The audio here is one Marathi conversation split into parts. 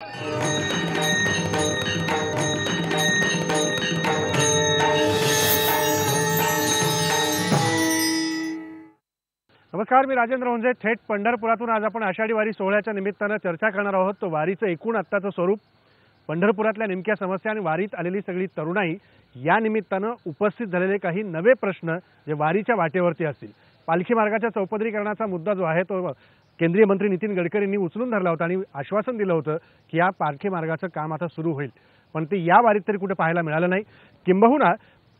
नमस्कार, मी राजेंद्र हुंजे. थेट पंढरपुरातून आज आपण आषाढी वारी सोहळ्याच्या निमित्तानं चर्चा करणार आहोत. तो वारीचं एकूण आत्ताचं स्वरूप, पंढरपुरातल्या नेमक्या समस्या आणि वारीत आलेली सगळी तरुणाई, या निमित्तानं उपस्थित झालेले काही नवे प्रश्न जे वारीच्या वाटेवरती असतील. पालखी मार्गाच्या चौपदरीकरणाचा मुद्दा जो आहे तो केंद्रीय मंत्री नितीन गडकरींनी उचलून धरला होता आणि आश्वासन दिलं होतं की या पालखी मार्गाचं काम आता सुरू होईल, पण ते या वारीत तरी कुठे पाहायला मिळालं नाही. किंबहुना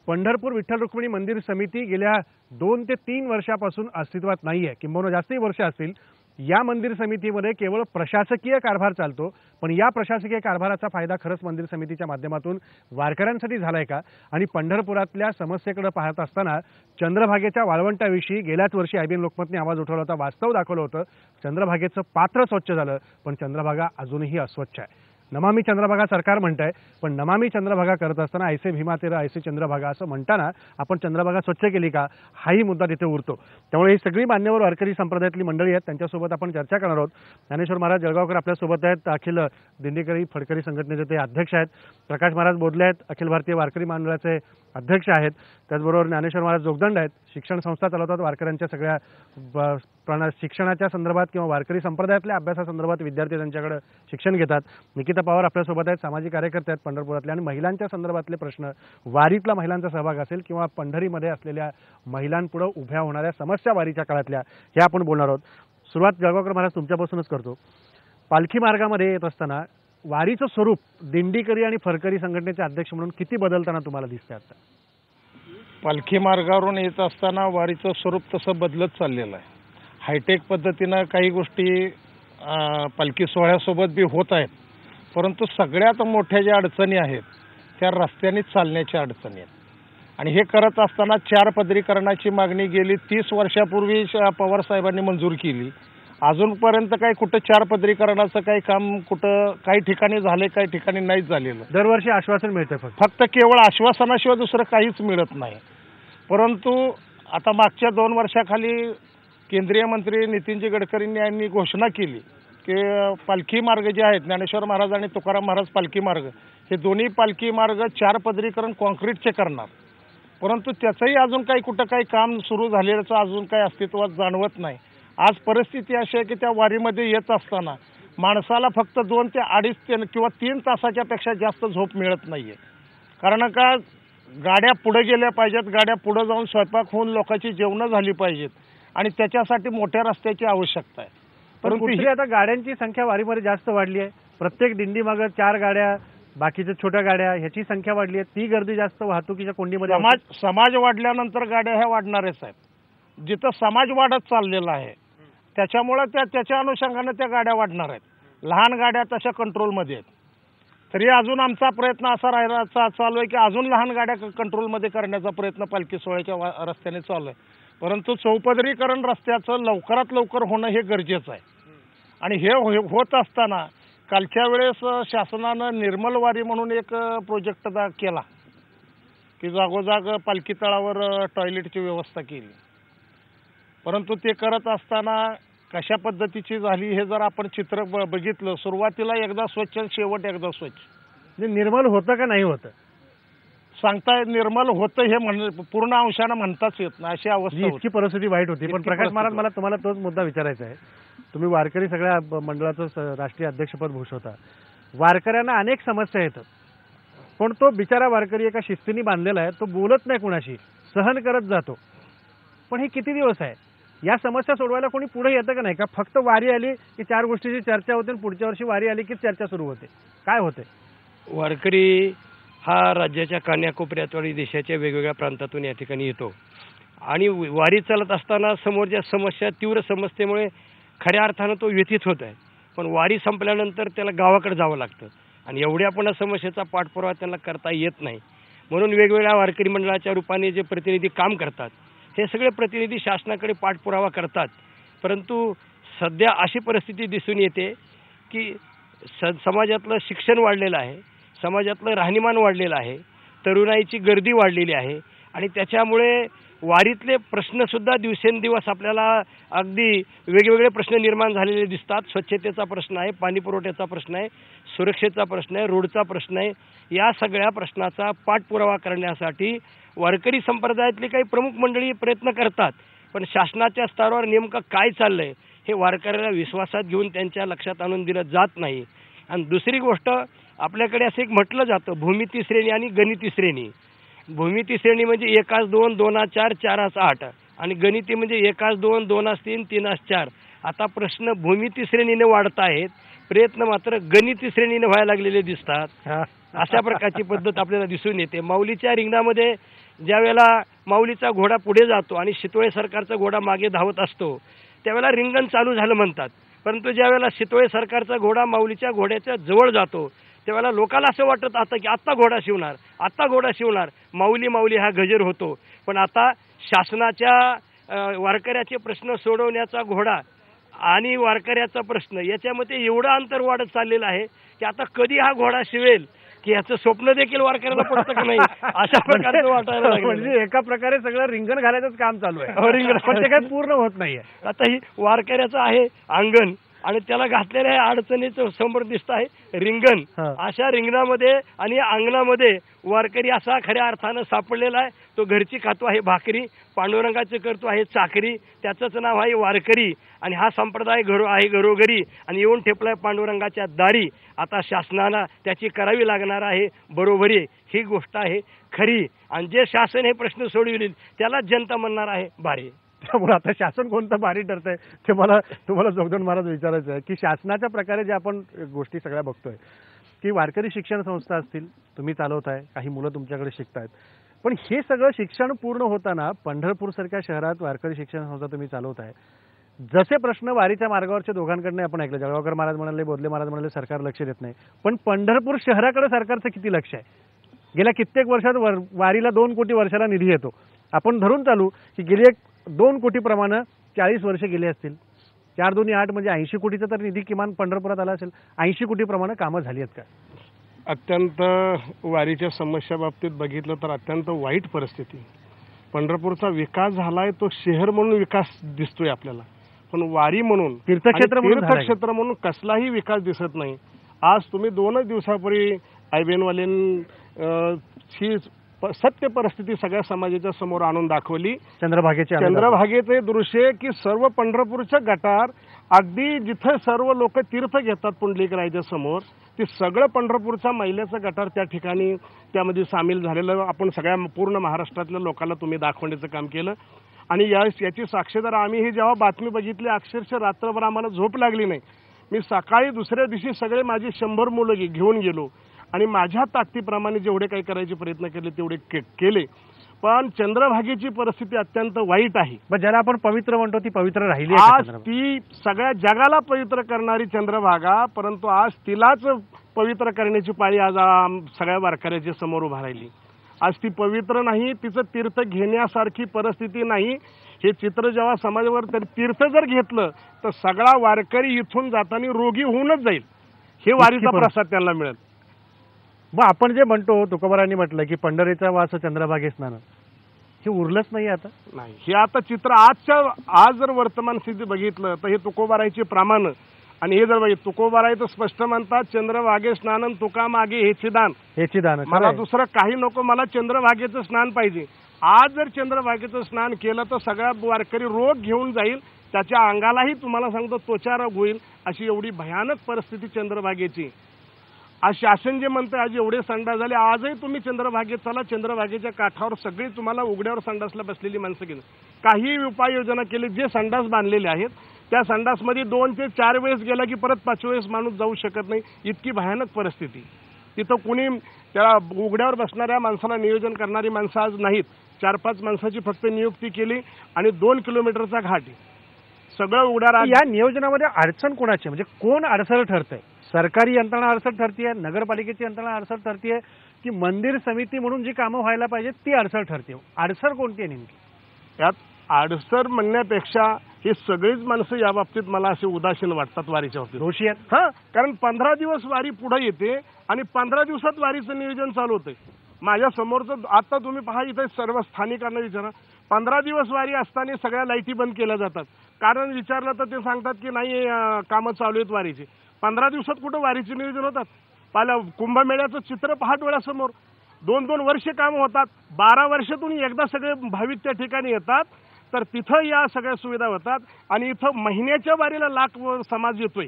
पंढरपूर विठ्ठल रुक्मिणी मंदिर समिती गेल्या 2 ते 3 वर्षापासून अस्तित्वात नाही आहे. किंबहुना जास्तही वर्ष असतील. या मंदिर समितीमध्ये केवळ प्रशासकीय कारभार चालतो, पण या प्रशासकीय कारभाराचा फायदा खरंच मंदिर समितीच्या माध्यमातून वारकऱ्यांसाठी झालाय का? आणि पंढरपुरातल्या समस्येकडे पाहत असताना चंद्रभागेच्या वाळवंटाविषयी गेल्याच वर्षी IBN लोकमतने आवाज उठवला होता, वास्तव दाखवलं होतं. चंद्रभागेचं पात्र स्वच्छ झालं, पण चंद्रभागा अजूनही अस्वच्छ आहे. नमामि चंद्रभागा सरकार म्हणतंय, पण नमामि चंद्रभागा करत असताना ऐसे भीमा तेरा ऐसे चंद्रभागा असं म्हणताना आपण चंद्रभागा स्वच्छ केली का, हाही मुद्दा तिथे उरतो. त्यामुळे ही सगळी मान्यवर वारकरी संप्रदायातली मंडळी आहेत, त्यांच्यासोबत आपण चर्चा करणार आहोत. ज्ञानेश्वर महाराज जळगावकर आपल्यासोबत आहेत, अखिल दिंडीकरी फडकरी संघटनेचे ते अध्यक्ष आहेत. प्रकाश महाराज बोधले आहेत, अखिल भारतीय वारकरी मंडळाचे अध्यक्ष आहेत. त्याचबरोबर ज्ञानेश्वर महाराज जोगदंड आहेत, शिक्षण संस्था चालवतात, वारकऱ्यांच्या सगळ्या शिक्षणाच्या संदर्भात किंवा वारकरी संप्रदायातल्या अभ्यासासंदर्भात विद्यार्थी त्यांच्याकडे शिक्षण घेतात. निकिता पवार आपल्यासोबत आहेत, सामाजिक कार्यकर्ते आहेत पंढरपुरातले, आणि महिलांच्या संदर्भातले प्रश्न, वारीतला महिलांचा सहभाग असेल किंवा पंढरीमध्ये असलेल्या महिलांपुढे उभ्या होणाऱ्या समस्या वारीच्या काळातल्या, हे आपण बोलणार आहोत. सुरुवात जळगावकर महाराज तुमच्यापासूनच करतो. पालखी मार्गामध्ये येत असताना वारीचं स्वरूप दिंडीकरी आणि फरकरी संघटनेचे अध्यक्ष म्हणून किती बदलताना तुम्हाला दिसतंय? आता पालखी मार्गावरून येत असताना वारीचं स्वरूप तसं बदलत चाललेलं आहे. हायटेक पद्धतीनं काही गोष्टी पालखी सोहळ्यासोबत बी होत आहेत, परंतु सगळ्यात मोठ्या ज्या अडचणी आहेत त्या रस्त्याने चालण्याच्या अडचणी आहेत. आणि हे करत असताना 4 पदरीकरणाची मागणी गेली 30 वर्षापूर्वी पवार साहेबांनी मंजूर केली. अजूनपर्यंत काही कुठं 4 पदरीकरणाचं काही काम कुठं काही ठिकाणी झाले, काही ठिकाणी नाहीच झालेलं. दरवर्षी आश्वासन मिळतं, फक्त केवळ आश्वासनाशिवाय दुसरं काहीच मिळत नाही. परंतु आता मागच्या 2 वर्षाखाली केंद्रीय मंत्री नितीनजी गडकरींनी यांनी घोषणा केली की पालखी मार्ग जे आहेत, ज्ञानेश्वर महाराज आणि तुकाराम महाराज पालखी मार्ग, हे दोन्ही पालखी मार्ग 4 पदरीकरण कॉन्क्रीटचे करणार. परंतु त्याचंही अजून काही कुठं काही काम सुरू झालेलं अजून काही अस्तित्वात जाणवत नाही. आज परिस्थिती अशी आहे की त्या वारीमध्ये येत असताना माणसाला फक्त 2 ते 2.5 किंवा 3 तासाच्या पेक्षा जास्त झोप मिळत नाहीये. कारण का गाड्या पुढे गेल्या पाहिजेत, गाड्या पुढे जाऊन स्वयंपाक होऊन लोकांची जेवणं झाली पाहिजेत, आणि त्याच्यासाठी मोठ्या रस्त्याची आवश्यकता आहे. परंतु ही आता गाड्यांची संख्या वारीमध्ये जास्त वाढली आहे. प्रत्येक दिंडी मागे 4 गाड्या, बाकीच्या छोट्या गाड्या, ह्याची संख्या वाढली आहे. ती गर्दी जास्त वाहतुकीच्या कोंडीमध्ये. समाज वाढल्यानंतर गाड्या ह्या वाढणारच आहेत. जिथं समाज वाढत चाललेला आहे त्याच्यामुळे त्याच्या अनुषंगाने त्या गाड्या वाढणार आहेत. लहान गाड्या तशा कंट्रोलमध्ये आहेत. तरी अजून आमचा प्रयत्न असा चालू आहे की अजून लहान गाड्या कंट्रोलमध्ये करण्याचा प्रयत्न पालखी सोहळ्याच्या रस्त्याने चालू आहे. परंतु चौपदरीकरण रस्त्याचं लवकरात लवकर होणं हे गरजेचं आहे. आणि हे होत असताना कालच्या वेळेस शासनानं निर्मल वारी म्हणून एक प्रोजेक्ट केला की जागोजाग पालखी तळावर टॉयलेटची व्यवस्था केली. परंतु ते करत असताना कशा पद्धतीची झाली हे जर आपण चित्र बघितलं, सुरुवातीला एकदा स्वच्छ, शेवट एकदा स्वच्छ. म्हणजे निर्मल होतं का नाही होतं सांगता, निर्मल होतं हे पूर्ण अंशानं म्हणताच येत नाही, अशी अवस्था, इतकी परिस्थिती वाईट होती. पण प्रकाश महाराज, मला तुम्हाला तोच मुद्दा विचारायचा आहे. तुम्ही वारकरी सगळ्या मंडळाचं राष्ट्रीय अध्यक्षपद भूषवता. वारकऱ्यांना अनेक समस्या येतात, पण तो बिचारा वारकरी एका शिस्तीने बांधलेला आहे, तो बोलत नाही कुणाशी, सहन करत जातो. पण हे किती दिवस आहे? या समस्या सोडवायला कोणी पुढे येतं का नाही? का फक्त वारी आली की 4 गोष्टीची चर्चा होते आणि पुढच्या वर्षी वारी आली की चर्चा सुरू होते? काय होते? वारकरी हा राज्याच्या कान्याकोपऱ्यात आणि देशाच्या वेगवेगळ्या प्रांतातून या ठिकाणी येतो, आणि वारी चालत असताना समोरच्या समस्या, तीव्र समस्येमुळे खऱ्या अर्थानं तो व्यथित होत आहे. पण वारी संपल्यानंतर त्याला गावाकडे जावं लागतं, आणि एवढ्या पण समस्येचा पाठपुरावा त्यांना करता येत नाही. म्हणून वेगवेगळ्या वारकरी मंडळाच्या रूपाने जे प्रतिनिधी काम करतात, हे सगळे प्रतिनिधी शासनाकडे पाठपुरावा करतात. परंतु सध्या अशी परिस्थिती दिसून येते की समाजातलं शिक्षण वाढलेलं आहे, समाजातलं राहणीमान वाढलेलं आहे, तरुणाईची गर्दी वाढलेली आहे, आणि त्याच्यामुळे वारीतले प्रश्न सुद्धा दिवसेंदिवस आपल्याला अगदी वेगवेगळे प्रश्न निर्माण झालेले दिसतात. स्वच्छतेचा प्रश्न आहे, पाणी पुरवठ्याचा प्रश्न आहे, सुरक्षेचा प्रश्न आहे, रोडचा प्रश्न आहे. या सगळ्या प्रश्नाचा पाठपुरावा करण्यासाठी वारकरी संप्रदायातली काही प्रमुख मंडळी प्रयत्न करतात, पण शासनाच्या स्तरावर नेमकं काय चाललंय हे वारकऱ्याला विश्वासात घेऊन त्यांच्या लक्षात आणून दिलं जात नाही. आणि दुसरी गोष्ट, आपल्याकडे असं एक म्हटलं जातं भूमिती श्रेणी आणि गणिती श्रेणी. भूमिती श्रेणी म्हणजे 1-2, 2-4, 4-8 आणि गणिती म्हणजे 1-2, 2-3, 3-4. आता प्रश्न भूमिती श्रेणीने वाढत आहेत, प्रयत्न मात्र गणिती श्रेणीने व्हायला लागलेले दिसतात. अशा प्रकारची पद्धत आपल्याला दिसून येते. माऊलीच्या रिंगणामध्ये ज्या वेळेला माऊलीचा घोडा पुढे जातो आणि शितोळे सरकारचा घोडा मागे धावत असतो त्यावेळेला रिंगण चालू झालं म्हणतात, परंतु ज्या वेळेला शितोळे सरकारचा घोडा माऊलीच्या घोड्याच्या जवळ जातो त्यावेळेला लोकांना असं वाटत असतं की आत्ता घोडा शिवणार, आत्ता घोडा शिवणार, माऊली माऊली हा गजर होतो. पण आता शासनाच्या वारकऱ्याचे प्रश्न सोडवण्याचा घोडा आणि वारकऱ्याचा प्रश्न याच्यामध्ये एवढं अंतर वाढत चाललेलं आहे की आता कधी हा घोडा शिवेल की याचं स्वप्न देखील वारकऱ्याला पडतं का नाही अशा प्रकारचं वाटायला लागलं. म्हणजे एका प्रकारे सगळं रिंगण घालायचंच काम चालू आहे. रिंगण पण ते काही पूर्ण होत नाहीये. आता ही वारकऱ्याचं आहे अंगण आणि त्याला घातलेल्या अडचणीचं समोर दिसत आहे रिंगण. अशा रिंगणामध्ये आणि अंगणामध्ये वारकरी असा खऱ्या अर्थानं सापडलेला आहे. तो घरची खातो आहे भाकरी, पांडुरंगाचे करतो आहे चाकरी, त्याचंच नाव आहे वारकरी. आणि हा संप्रदाय आहे घरोघरी आणि येऊन ठेपलाय पांडुरंगाच्या दारी. आता शासनाला त्याची करावी लागणार आहे बरोबरी. ही गोष्ट आहे खरी आणि जे शासन हे प्रश्न सोडवितील त्याला जनता म्हणणार आहे भारी. त्यामुळे आता शासन कोणतं भारी ठरतंय ते तुम्हाला जोगदंड महाराज विचारायचं आहे की शासनाच्या प्रकारे जे आपण गोष्टी सगळ्या बघतोय की वारकरी शिक्षण संस्था असतील, तुम्ही चालवताय, काही मुलं तुमच्याकडे शिकतायत, पण हे सगळं शिक्षण पूर्ण होताना पंढरपूरसारख्या शहरात वारकरी शिक्षण संस्था तुम्ही चालवताय, जसे प्रश्न वारीच्या मार्गावरच्या दोघांकडनं आपण ऐकलं, जळगावकर महाराज म्हणाले, बोधले महाराज म्हणाले सरकार लक्ष देत नाही, पण पंढरपूर शहराकडे सरकारचं किती लक्ष आहे? गेल्या कित्येक वर्षात वारीला 2 कोटी वर्षाला निधी येतो. आपण धरून चालू की गेली 2 कोटी प्रमाणे 40 वर्ष गेले असतील. 4 2 8 म्हणजे 80 कोटीचा तर निधी किमान पंढरपुरात आला असेल. 80 कोटी प्रमाणे कामं झाली आहेत का? अत्यंत वारीच्या समस्या बाबतीत बघितलं तर अत्यंत वाईट परिस्थिती. पंढरपूरचा विकास झालाय तो शहर म्हणून विकास दिसतोय आपल्याला, पण वारी म्हणून तीर्थक्षेत्र म्हणून कसलाही विकास दिसत नाही. आज तुम्ही 2 दिवसापूर्वी आयबीएनवाल्यांची सत्य परिस्थिती सगळ्या समाजाच्या समोर आणून दाखवली. चंद्रभागेचे दृश्य की सर्व पंढरपूरच्या गटार अगदी जिथे सर्व लोक तीर्थ घेतात पुंडलिकरायाच्या समोर, ते सगळं पंढरपूरचा महिलेचं गटार त्या ठिकाणी त्यामध्ये सामील झालेलं आपण सगळ्या पूर्ण महाराष्ट्रातल्या लोकांना तुम्ही दाखवण्याचं काम केलं. आणि याची साक्षीदार आम्ही ही जेव्हा बातमी बघितली अक्षरशः रात्रभर आम्हाला झोप लागली नाही. मी सकाळी दुसऱ्या दिवशी सगळे माझी 100 मुलं घेऊन गेलो आणि माझ्या ताकदीप्रमाणे जेवढे काही करायचे प्रयत्न केले तेवढे केले. पण चंद्रभागेची परिस्थिती अत्यंत वाईट आहे. ज्याला आपण पवित्र म्हणतो ती पवित्र राहिली. आज ती सगळ्या जगाला पवित्र करणारी चंद्रभागा, परंतु आज तिलाच पवित्र करण्याची पाळी आज सगळ्या वारकऱ्याच्या समोर उभा राहिली. आज ती पवित्र नाही, तिचं तीर्थ घेण्यासारखी परिस्थिती नाही. हे चित्र जेव्हा समाजावर तीर्थ जर घेतलं तर सगळा वारकरी इथून जाताना रोगी होऊनच जाईल. हे वारीचा प्रसाद त्यांना मिळेल. मग आपण जे म्हणतो, तुकोबारांनी म्हटलं की पंढरीचा वास चंद्रभागे स्नान, हे उरलंच नाही आता. नाही, हे आता चित्र आज जर वर्तमान स्थिती बघितलं तर हे तुकोबारायचे प्रमाण. आणि हे जर बघितलं तुकोबाराय तर स्पष्ट म्हणतात चंद्रभागे स्नान तुका मागे हेचे दान. मला दुसरं काही नको, मला चंद्रभागेचं स्नान पाहिजे. आज जर चंद्रभागेचं स्नान केलं तर सगळा वारकरी रोग घेऊन जाईल, त्याच्या अंगालाही तुम्हाला सांगतो त्वचा रोग होईल. अशी एवढी भयानक परिस्थिती चंद्रभागेची. आज शासन जे म्हणतं आज एवढे संडास झाले, आजही तुम्ही चंद्रभागेत चला, चंद्रभागेच्या काठावर सगळी तुम्हाला उघड्यावर संडासला बसलेली माणसं गेली. काही उपाययोजना केली, जे संडास बांधलेले आहेत त्या संडासमध्ये 2 ते 4 वेळेस गेला की परत 5व्या वेळेस माणूस जाऊ शकत नाही. इतकी भयानक परिस्थिती. तिथं कुणी त्याला उघड्यावर बसणाऱ्या माणसाला नियोजन करणारी माणसं आज नाहीत. 4-5 माणसाची फक्त नियुक्ती केली आणि 2 किलोमीटरचा घाट सगळं उघड्या. या नियोजनामध्ये अडचण कोणाची, म्हणजे कोण अडसर ठरतंय? सरकारी यंत्रणा अडसर ठरतीये, नगरपालिकेची यंत्रणा अडसर ठरतीये, की मंदिर समिती म्हणून जी कामं व्हायला पाहिजे ती अडसर ठरते? अडसर कोणती आहे नेमकी? यात अडसर म्हणण्यापेक्षा ही सगळीच माणसं या बाबतीत मला असे उदासीन वाटतात वारीच्या बाबतीत. दोषी आहेत. कारण 15 दिवस वारी पुढे येते आणि 15 दिवसात वारीचं नियोजन चालू होतंय. माझ्या समोरचं आता तुम्ही पहा, इथे सर्व स्थानिकांना विचारा, 15 दिवस वारी असताना सगळ्या लाईटी बंद केल्या जातात. कारण विचारलं तर ते सांगतात की नाही कामं चालू आहेत वारीची. 15 दिवसात कुठं वारीचे नियोजन होतात? पहिलं कुंभमेळ्याचं चित्र पहा डोळ्यासमोर, 2-2 वर्ष कामं होतात. 12 वर्षातून एकदा सगळे भाविक त्या ठिकाणी येतात, तर तिथं या सगळ्या सुविधा होतात. आणि इथं महिन्याच्या वारीला लाख समाज येतोय.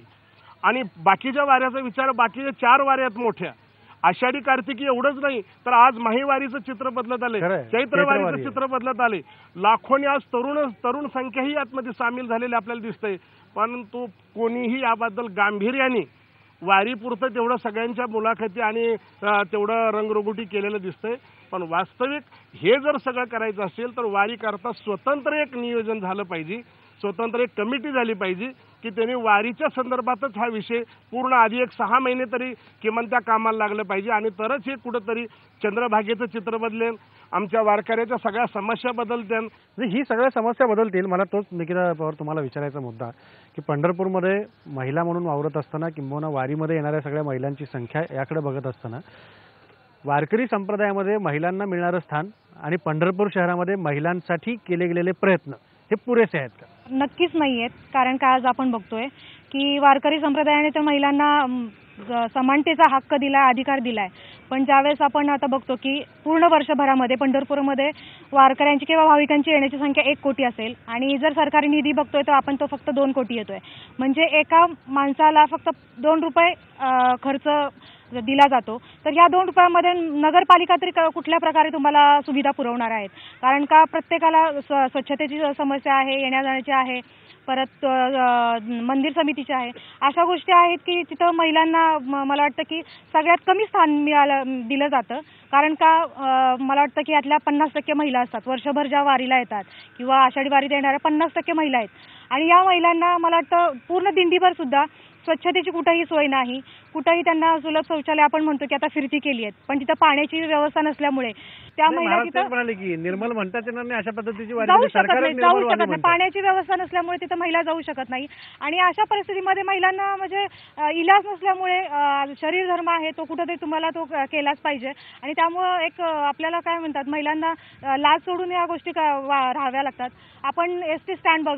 आणि बाकीच्या वाऱ्याचा विचार, बाकीच्या 4 वाऱ्या आहेत मोठ्या, आषाढी कार्तिकी एवढंच नाही, तर आज माहीवारीचं चित्र बदलत आले, चैत्रवारीचं चित्र बदलत आले. लाखोनी आज तरुण संख्याही यातमध्ये सामील झालेली आपल्याला दिसतंय. परंतु कोणीही याबद्दल गांभीर्याने वारीपुरतं तेवढं सगळ्यांच्या मुलाखती आणि तेवढं रंगरंगोटी केलेलं दिसतंय. पण वास्तविक हे जर सगळं करायचं असेल तर वारी करता स्वतंत्र एक नियोजन झालं पाहिजे, स्वतंत्र एक कमिटी झाली पाहिजे की त्यांनी वारीच्या संदर्भातच हा विषय पूर्ण आधी एक 6 महिने तरी किमान त्या कामाला लागलं पाहिजे. आणि तरच हे कुठंतरी चंद्रभागेचं चित्र बदलेल, आमच्या वारकऱ्याच्या सगळ्या समस्या बदलतील. ही सगळ्या समस्या बदलतील. मला तोच निकिता पवार तुम्हाला विचारायचा मुद्दा की पंढरपूरमध्ये महिला म्हणून वावरत असताना किंबहुना वारीमध्ये येणाऱ्या सगळ्या महिलांची संख्या याकडे बघत असताना वारकरी संप्रदायामध्ये महिलांना मिळणारं स्थान आणि पंढरपूर शहरामध्ये महिलांसाठी केले गेलेले प्रयत्न हे पुरेसे आहेत का? नक्कीच नाही आहेत. कारण का आज आपण बघतोय की वारकरी संप्रदायाने तर महिलांना समानतेचा हक्क दिला, अधिकार दिलाय. पण ज्यावेळेस आपण आता बघतो की पूर्ण वर्षभरामध्ये पंढरपूरमध्ये वारकऱ्यांची किंवा भाविकांची येण्याची संख्या 1 कोटी असेल आणि जर सरकारी निधी बघतोय तर आपण तो फक्त 2 कोटी येतोय. म्हणजे एका माणसाला फक्त 2 रुपये खर्च दिला जातो. तर या 2 रुपयामध्ये नगरपालिका तरी कुठल्या प्रकारे तुम्हाला सुविधा पुरवणार आहेत? कारण का प्रत्येकाला स्वच्छतेची समस्या आहे, येण्या जाण्याची आहे, परत मंदिर समितीची आहे. अशा गोष्टी आहेत की तिथं महिलांना मला वाटतं की सगळ्यात कमी स्थान दिलं जातं. कारण का मला वाटतं की यातल्या 50% महिला असतात, वर्षभर ज्या वारीला येतात किंवा आषाढी वारीत येणाऱ्या 50% महिला आहेत. आणि या महिलांना मला वाटतं पूर्ण दिंडीभर सुद्धा स्वच्छतेची कुठेही सोय नाही, कुठेही त्यांना सुलभ शौचालय आपण म्हणतो की आता फिरती केली आहेत, पण तिथं पाण्याची व्यवस्था नसल्यामुळे त्या महिला तिथं म्हणाले की निर्मल म्हणतात नाही, अशा पद्धतीची जाऊ शकत नाही. पाण्याची व्यवस्था नसल्यामुळे तिथं महिला जाऊ शकत नाही. आणि अशा परिस्थितीमध्ये महिलांना म्हणजे इलाज नसल्यामुळे शरीर धर्म आहे तो कुठेतरी तुम्हाला तो केलाच पाहिजे. आणि त्यामुळं एक आपल्याला काय म्हणतात, महिलांना लाज सोडून या गोष्टी राहाव्या लागतात. आपण एसटी स्टँड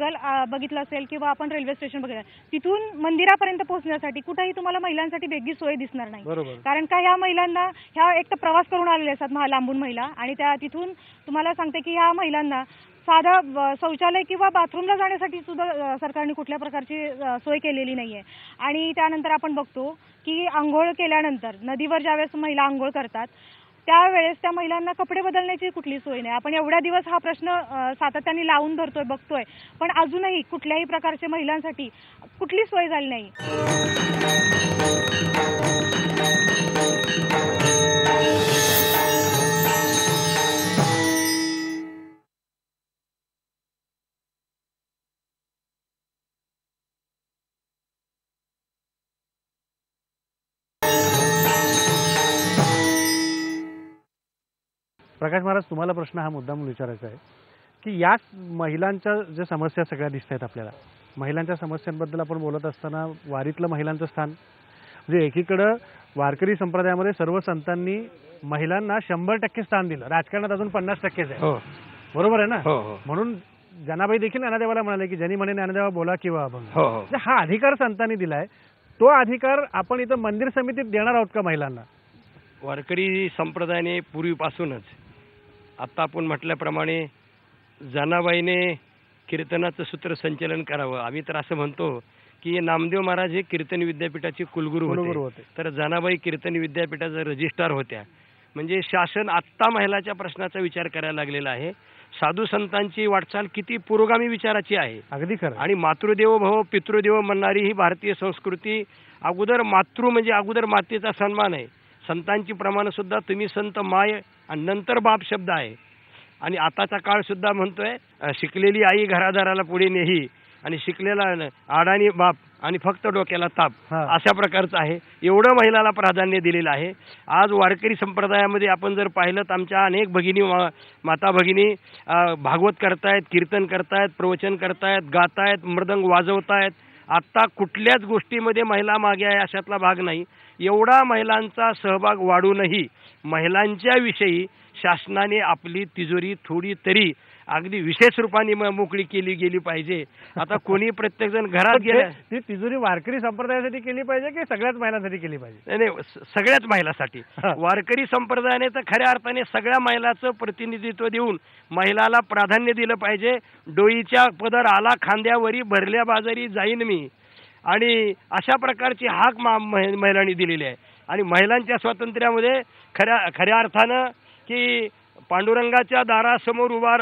बघितलं असेल किंवा आपण रेल्वे स्टेशन बघितलं, तिथून मंदिरापर्यंत पोहोचण्यासाठी कुठेही तुम्हाला महिलांसाठी वेगळी सोय दिसणार नाही. कारण का ह्या महिलांना ह्या एक तर प्रवास करून आलेले असतात लांबून महिला, आणि त्या तिथून तुम्हाला सांगते की ह्या महिलांना साधं शौचालय किंवा बाथरूमला जाण्यासाठी सुद्धा सरकारने कुठल्या प्रकारची सोय केलेली नाहीये. आणि त्यानंतर आपण बघतो की आंघोळ केल्यानंतर नदीवर ज्यावेळेस महिला आंघोळ करतात त्यावेळेस त्या महिलांना कपडे बदलण्याची कुठली सोय नाही. आपण एवढ्या दिवस हा प्रश्न सातत्याने लावून धरतोय, बघतोय, पण अजूनही कुठल्याही प्रकारच्या महिलांसाठी कुठली सोय झाली नाही. प्रकाश महाराज, तुम्हाला प्रश्न हा मुद्दा म्हणून विचारायचा आहे की या महिलांच्या ज्या समस्या सगळ्या दिसत आहेत आपल्याला, महिलांच्या समस्यांबद्दल आपण बोलत असताना वारीतलं महिलांचं स्थान म्हणजे एकीकडं वारकरी संप्रदायामध्ये सर्व संतांनी महिलांना 100% स्थान दिलं, राजकारणात अजून 50%च आहे. बरोबर आहे ना? म्हणून जनाबाई देखील ज्ञानदेवाला म्हणाले की ज्यांनी म्हणे ज्ञानदेवा बोला किंवा अभंग. हा अधिकार संतांनी दिलाय, तो अधिकार आपण इथं मंदिर समितीत देणार आहोत का महिलांना? वारकरी संप्रदायाने पूर्वीपासूनच आता आपण म्हटल्याप्रमाणे जनाबाईने कीर्तनाचं सूत्रसंचलन करावं. आम्ही तर असं म्हणतो की नामदेव महाराज हे कीर्तन विद्यापीठाचे कुलगुरू होते, तर जनाबाई कीर्तन विद्यापीठाच्या रजिस्ट्रार होत्या. म्हणजे शासन आत्ता महिलाच्या प्रश्नाचा विचार करायला लागलेला आहे. साधू संतांची वाटचाल किती पुरोगामी विचाराची आहे. अगदी खरं. आणि मातृदेवो भव पितृदेव म्हणणारी ही भारतीय संस्कृती, अगोदर मातृ म्हणजे अगोदर मातेचा सन्मान आहे. संतांची प्रमाण सुद्धा तुम्ही संत माय आणि नंतर बाप शब्द आहे. आणि आताचा काळ सुद्धा म्हणतोय शिकलेली आई घरादाराला पुढे नेही आणि शिकलेला आडाणी बाप आणि फक्त डोक्याला ताप, अशा प्रकारचं आहे. एवढं महिलाला प्राधान्य दिलेलं आहे. आज वारकरी संप्रदायामध्ये आपण जर पाहिलं तर आमच्या अनेक भगिनी, माता भगिनी भागवत करतायत, कीर्तन करतायत, प्रवचन करतायत, गातायत, मृदंग वाजवतायत. आत्ता कुठल्याच गोष्टीमध्ये महिला मागे आहे अशातला भाग नाही. एवढा महिलांचा सहभाग वाढूनही महिलांच्या विषयी शासनाने आपली तिजोरी थोडी तरी अगदी विशेष रूपाने मोकळी केली गेली पाहिजे. आता कोणी प्रत्येकजण घरात गेला ती तिजोरी वारकरी संप्रदायासाठी केली पाहिजे की सगळ्याच महिलांसाठी केली पाहिजे? नाही, सगळ्याच महिलांसाठी. वारकरी संप्रदायाने तर खऱ्या अर्थाने सगळ्या महिलांचं प्रतिनिधित्व देऊन महिलाला प्राधान्य दिलं पाहिजे. डोईच्या पदर आला खांद्यावरी भरल्या बाजारी जाईन मी, आणि अशा प्रकारची हाक महिलांनी दिलेली आहे. आणि महिलांच्या स्वातंत्र्यामध्ये खऱ्या अर्थानं की पांडुरंगाच्या दारासमोर उभा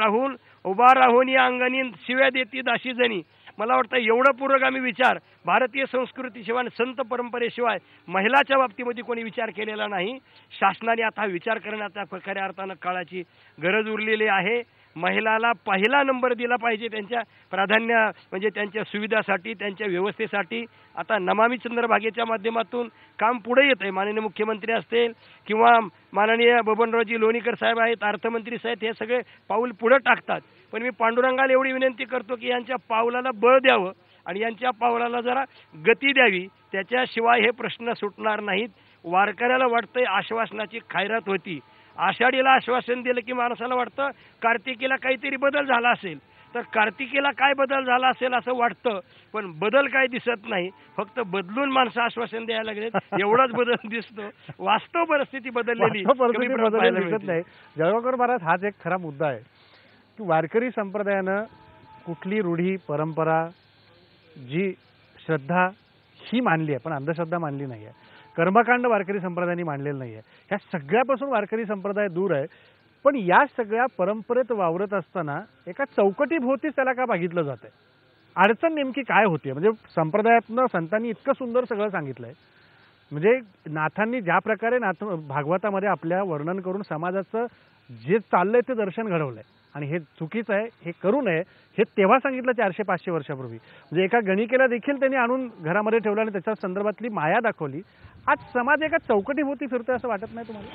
राहून या अंगणी शिव्या देती दाशी जणी. मला वाटतं एवढं पुरोगामी विचार भारतीय संस्कृतीशिवाय संत परंपरेशिवाय महिलाच्या बाबतीमध्ये कोणी विचार केलेला नाही. शासनाने आता विचार करण्याचा खऱ्या अर्थानं काळाची गरज उरलेली आहे. महिलाला पहिला नंबर दिला पाहिजे त्यांच्या प्राधान्य म्हणजे त्यांच्या सुविधासाठी, त्यांच्या व्यवस्थेसाठी. आता नमामि चंद्रभागेच्या माध्यमातून काम पुढे येत आहे. माननीय मुख्यमंत्री असतील किंवा माननीय बबनरावजी लोणीकर साहेब आहेत, अर्थमंत्री साहेब, हे सगळे पाऊल पुढे टाकतात. पण मी पांडुरंगाला एवढी विनंती करतो की यांच्या पावलाला बळ द्यावं आणि यांच्या पावलाला जरा गती द्यावी. त्याच्याशिवाय हे प्रश्न सुटणार नाहीत. वारकऱ्याला वाटतंय आश्वासनाची खैरात होती. आषाढीला आश्वासन दिलं की माणसाला वाटतं कार्तिकीला काहीतरी बदल झाला असेल, तर कार्तिकीला काय बदल झाला असेल असं वाटतं, पण बदल काय दिसत नाही. फक्त बदलून माणसं आश्वासन द्यायला लागले एवढाच बदल दिसतो. वास्तव परिस्थिती बदललेली दिसत नाही. जळगावकर महाराज, हाच एक खरा मुद्दा आहे की वारकरी संप्रदायानं कुठली रूढी परंपरा जी श्रद्धा ही मानली आहे पण अंधश्रद्धा मानली नाही आहे. कर्मकांड वारकरी संप्रदायाने मांडलेलं नाही आहे. ह्या सगळ्यापासून वारकरी संप्रदाय दूर आहे. पण या सगळ्या परंपरेत वावरत असताना एका चौकटीभोवतीच त्याला का बघितलं जात आहे? अडचण नेमकी काय होती? म्हणजे संप्रदायातनं संतांनी इतकं सुंदर सगळं सांगितलंय, म्हणजे नाथांनी ज्या प्रकारे भागवतामध्ये आपल्या वर्णन करून समाजाचं जे चाललंय ते दर्शन घडवलंय आणि हे चुकीचं आहे, हे करू नये, हे तेव्हा सांगितलं 400-500 वर्षापूर्वी. म्हणजे एका गणिकेला देखील त्यांनी आणून घरामध्ये ठेवलं आणि त्याच्या संदर्भातली माया दाखवली. आज समाज एका चौकटीभोवती फिरतोय असं वाटत नाही तुम्हाला?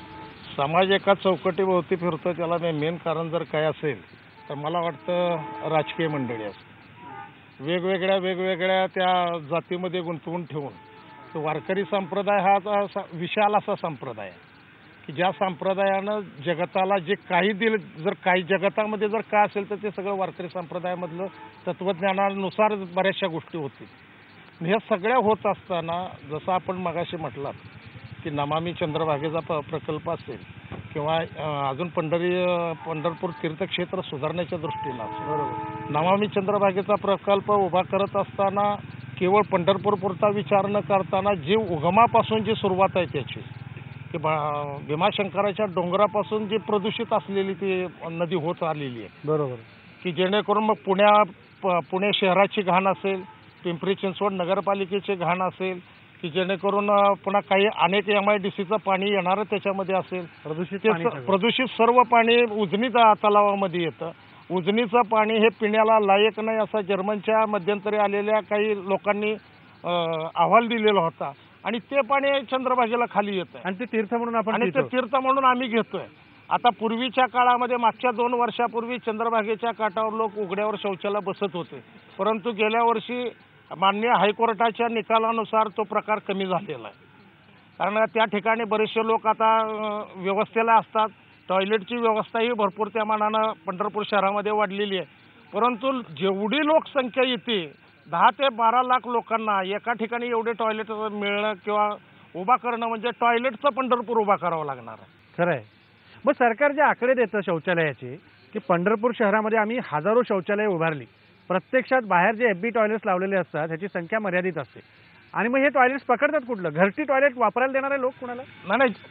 समाज एका चौकटीभोवती फिरतो त्याला मेन कारण जर काय असेल तर मला वाटतं राजकीय मंडळी असते. वेगवेगळ्या त्या जातीमध्ये गुंतवून ठेवून वारकरी संप्रदाय हा विशाल असा संप्रदाय आहे की ज्या संप्रदायानं जगताला जे काही दिलं, जर काही जगतामध्ये जर काय असेल तर ते सगळं वारकरी संप्रदायामधलं तत्त्वज्ञानानुसार बऱ्याचशा गोष्टी होतील. हे सगळ्या होत असताना जसं आपण मगाशी म्हटलात की नमामि चंद्रभागेचा प्रकल्प असेल किंवा अजून पंढरपूर तीर्थक्षेत्र सुधारण्याच्या दृष्टीनं असेल, नमामि चंद्रभागेचा प्रकल्प उभा करत असताना केवळ पंढरपूरपुरता विचार न करताना जी उगमापासून जी सुरुवात आहे त्याची की भीमाशंकराच्या डोंगरापासून जी प्रदूषित असलेली ती नदी होत आलेली आहे, बरोबर, की जेणेकरून मग पुणे शहराची घाण असेल, पिंपरी चिंचवड नगरपालिकेचे घाण असेल, की जेणेकरून पुन्हा काही अनेक MIDCचं पाणी येणारं त्याच्यामध्ये असेल, प्रदूषित सर्व पाणी उजनी तलावामध्ये येतं. उजनीचं पाणी हे पिण्याला लायक नाही असा जर्मनच्या मध्यंतरी आलेल्या काही लोकांनी अहवाल दिलेला होता आणि ते पाणी चंद्रभागेला खाली येतं आणि ते तीर्थ म्हणून आम्ही घेतोय. आता पूर्वीच्या काळामध्ये मागच्या 2 वर्षापूर्वी चंद्रभागेच्या काठावर लोक उघड्यावर शौचाला बसत होते, परंतु गेल्या वर्षी माननीय हायकोर्टाच्या निकालानुसार तो प्रकार कमी झालेला आहे. कारण त्या ठिकाणी बरेचसे लोक आता व्यवस्थेला असतात. टॉयलेटची व्यवस्थाही भरपूर त्या मानानं पंढरपूर शहरामध्ये वाढलेली आहे. परंतु जेवढी लोकसंख्या येते 10 ते 12 लाख लोकांना एका ठिकाणी एवढे टॉयलेट मिळणं किंवा उभा करणं म्हणजे टॉयलेटचं पंढरपूर उभा करावं लागणार आहे. खरं आहे. मग सरकार जे आकडे देतं शौचालयाचे की पंढरपूर शहरामध्ये आम्ही हजारो शौचालय उभारली, प्रत्यक्षात बाहेर जे FB टॉयलेट्स लावलेले असतात ह्याची संख्या मर्यादित असते आणि मग हे टॉयलेट्स पकडतात कुठलं? घरटी टॉयलेट वापरायला देणारे लोक कुणाला?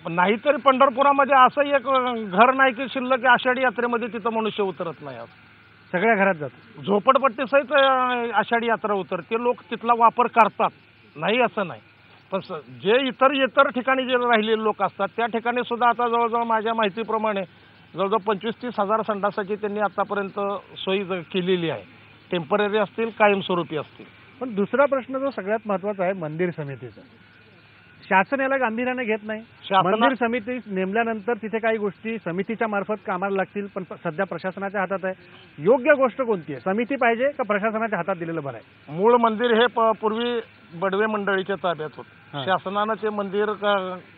नाहीतरी पंढरपुरामध्ये असं एक घर नाही की शिल्लक आषाढी यात्रेमध्ये तिथं मनुष्य उतरत नाही. सगळ्या घरात जातात. झोपडपट्टीसहित आषाढी यात्रा उतरते, लोक तिथला वापर करतात, नाही असं नाही. पण जे इतर ठिकाणी जे राहिलेले लोक असतात त्या ठिकाणी सुद्धा आता जवळजवळ माझ्या माहितीप्रमाणे जवळजवळ 25-30 हजार संडासाची त्यांनी आतापर्यंत सोयी केलेली आहे. टेम्पररी असतील, कायमस्वरूपी असतील. पण दुसरा प्रश्न जो सगळ्यात महत्त्वाचा आहे मंदिर समितीचा, शासन याला गांभीर्याने घेत नाही. मंदिर समिती नेमल्यानंतर तिथे काही गोष्टी समितीच्या मार्फत कामाला लागतील, पण सध्या प्रशासनाच्या हातात आहे. योग्य गोष्ट कोणती आहे? समिती पाहिजे का प्रशासनाच्या हातात दिलेलं बरं आहे? मूळ मंदिर हे पूर्वी बडवे मंडळीच्या ताब्यात होतं. शासनानं ते मंदिर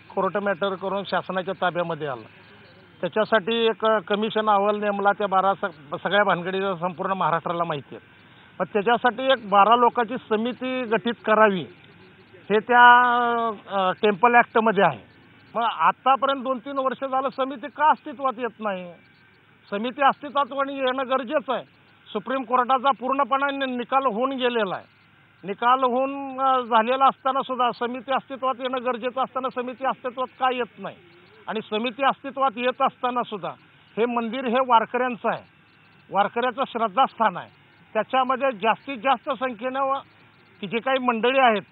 कोर्ट मॅटर करून शासनाच्या ताब्यामध्ये आलं. त्याच्यासाठी एक कमिशन अहवाल नेमला. त्या 12 सगळ्या भानगडीचा संपूर्ण महाराष्ट्राला माहिती आहे. पण त्याच्यासाठी एक 12 लोकांची समिती गठीत करावी हे त्या टेम्पल ॲक्टमध्ये आहे. मग आतापर्यंत 2-3 वर्ष झालं समिती का अस्तित्वात येत नाही? समिती अस्तित्वात येणं गरजेचं आहे. सुप्रीम कोर्टाचा पूर्णपणे निकाल होऊन गेलेला आहे. निकाल होऊन झालेला असताना सुद्धा समिती अस्तित्वात येणं गरजेचं असताना समिती अस्तित्वात का येत नाही? आणि समिती अस्तित्वात येत असताना सुद्धा हे मंदिर हे वारकऱ्यांचं आहे, वारकऱ्याचं श्रद्धास्थान आहे. त्याच्यामध्ये जास्तीत जास्त संख्येनं की जे काही मंडळी आहेत,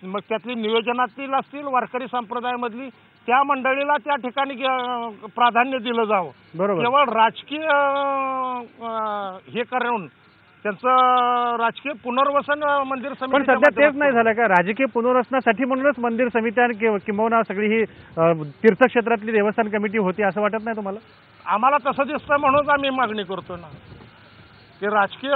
मग त्यातली नियोजनातील असतील वारकरी संप्रदायामधली, त्या मंडळीला त्या ठिकाणी प्राधान्य दिलं जावं. बरोबर. केवळ राजकीय हे करून त्यांचं राजकीय पुनर्वसन मंदिर पण समिती सध्या तेच नाही झालं का? राजकीय पुनर्वसनासाठी म्हणूनच मंदिर समिती आणि किंबहुना सगळी ही तीर्थक्षेत्रातली देवस्थान कमिटी होती असं वाटत नाही तुम्हाला? आम्हाला तसं दिसतं म्हणूनच आम्ही मागणी करतो ना की राजकीय